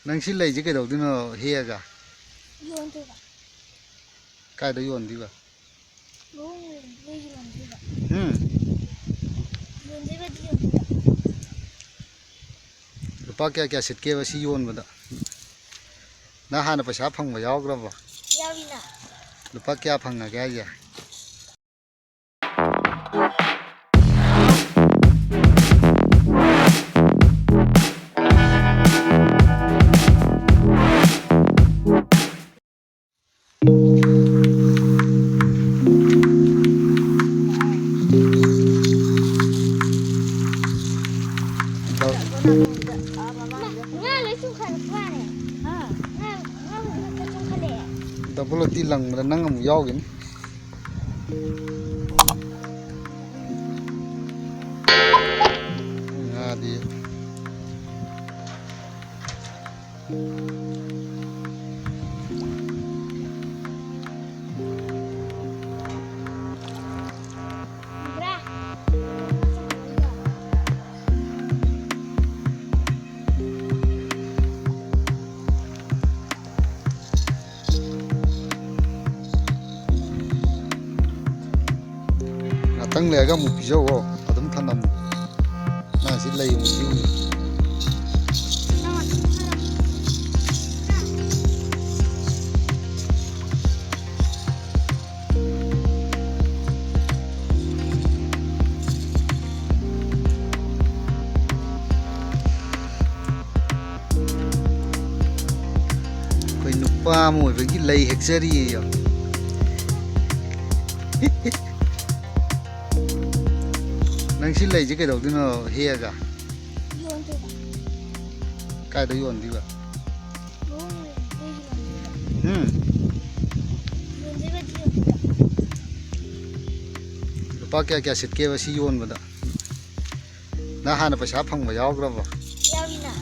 Nang si lay cái đầu tiên nó hia cả. Yon thôi cả. Cái đó yon đi vào. Yon thôi cả. Yon thôi cả. Lupa kia sit kia si yon vào đó. Na hana pa siya phang mayaw gra ba. Yawi na. Lupa kia phang na kaya. Double tilang mà nang amu yaw gin. Di. Tăng lệ các mục dâu ho, ở tấm thân nằm, na xin lấy một chiu. Phải Nupa mồi với cái lấy hết ra đi rồi. Nang si lay cái đầu tiên nó hia cả. Yon thôi cả. Cái đó yon đi vào. Yon thôi cả. Lupa kia sit kia si yon vào đó. Na hana pa siya phang mayaw gra ba. Yawi na.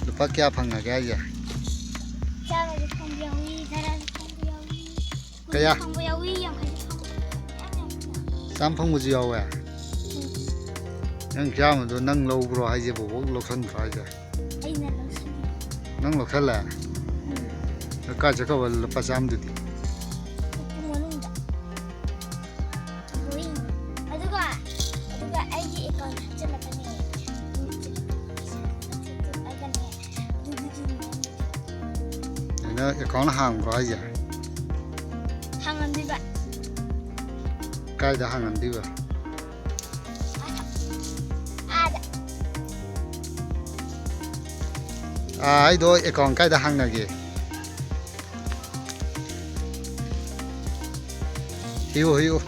Lupa kia phang na kaya. Chama de phang yawi, dara phang yawi. Kaya. Phang yawi yang khai Sam phang mu yaw à. Nang kia mà tôi nang lâu rồi hay gì bộ lộc thân phải chứ. Nang lộc thân là. Cái chỗ có là pas sam được. Nó có nó hàng rồi gì? Hàng ăn đi vậy. Cái đó hàng ăn đi vậy. Ai đó còn cái đó hàng này kì. Hiu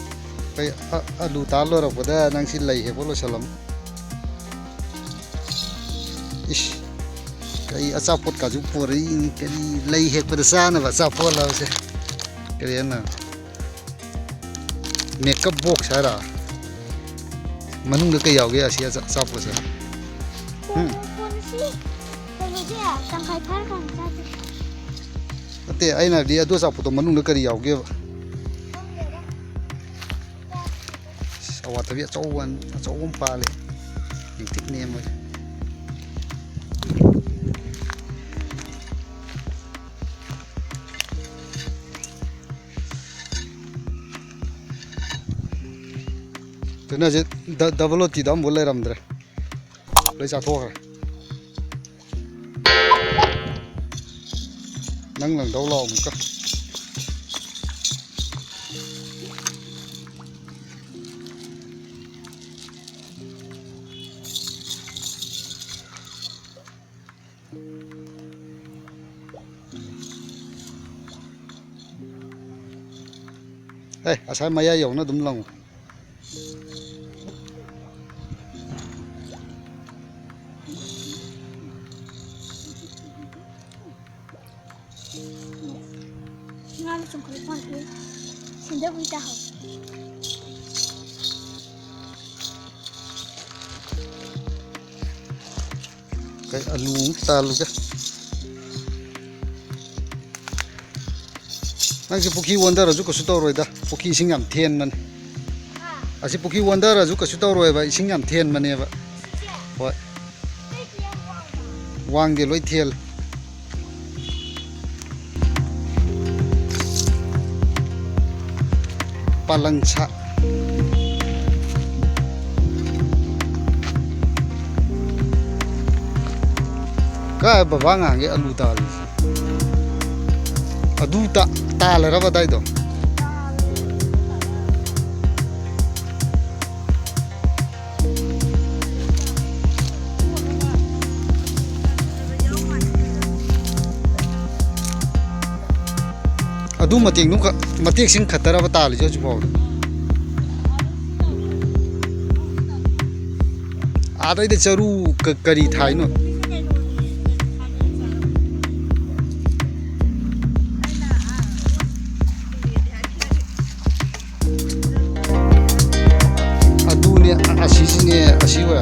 cái alu ta lo rồi đó nang xin lấy hết bolo salam. Ish cái asapot cả chục pori cái lấy hết bữa sáng này và asapot là sao? Cái này nè makeup box hay là mình được cái dầu cái gì asapot sao? Thế ai nào đi ở đâu sao phụ mình được cái dầu kia? Sao vậy? Tại cháu không pa lên, mình thích nem rồi. Thế nên là double thì đó muốn lấy làm gì? Lấy sao thôi? Nắng lần đầu lo một cái. Ê, asal maya dầu nó đúng lòng. Ngon trong cái con kia. Xin đỡ vui ta hả? Cái alu ta luôn chứ. Nang si puki wonder azu ko suto rồi da. Puki singam thiên man. Asi puki wonder azu ko suto rồi ba singam thiên man ne ba. Hoi. Wang de loi thiel. palangsa. Kaya baba ngangi alu tali. Adu talara badai do. Adu matik nuka matik sing khatara batali jo jubo. Ada ide charu kari thai no. Adu ni asiwa.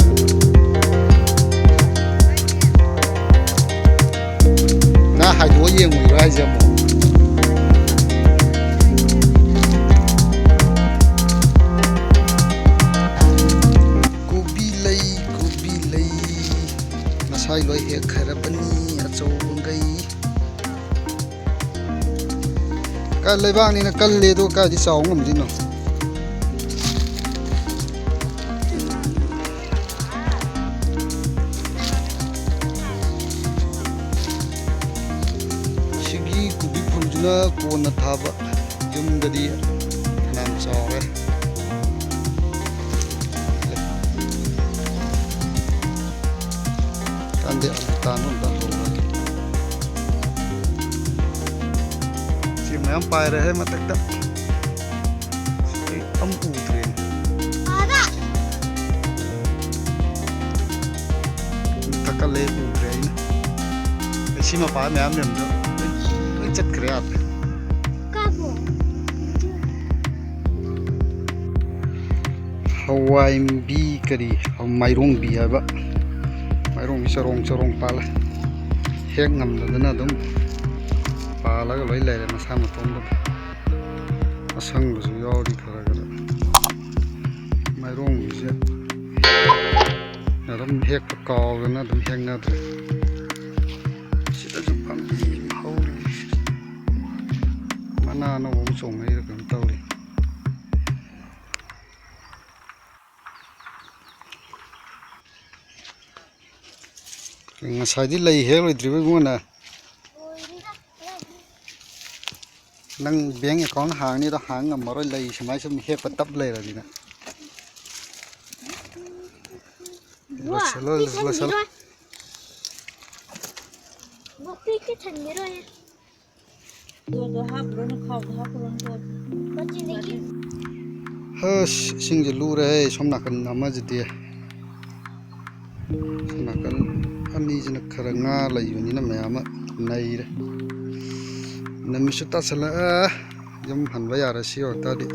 Na haido yengui rai jamo. Sai loi he kharapani achou ngai ka leibang ni na kal le do ka di chaw ngam din no sigi kubi phunjuna ko na thaba yum gadi nam chawe ande tanun da hoga si mayam pai rahe matak da am utren ada takale utren si ma pa mayam nem do chat kre ap kabo hawai bi kari mairong bi aba mairong sarong pala hek ngam da dum pala ga loi lere na sama tom da asang bu su yo di khara ga mairong bi se na dum hek pa ka ga na dum hek na da sida ju pam hau mana no bom song ai ra kam tau ri ngasai di lei he loi dribe guna nang bank account hang ni da hang ngam maroi lei samai sum he pa tap lei ra dina lo bukti ke thani ro ye do hap ro na khaw hap ro do bachi ne ki hus sing je lu re som na kan nama je dia na kan ani jina khara nga lai ni na mayama nai re nami su ta sala yum han ba ya ra si or ta di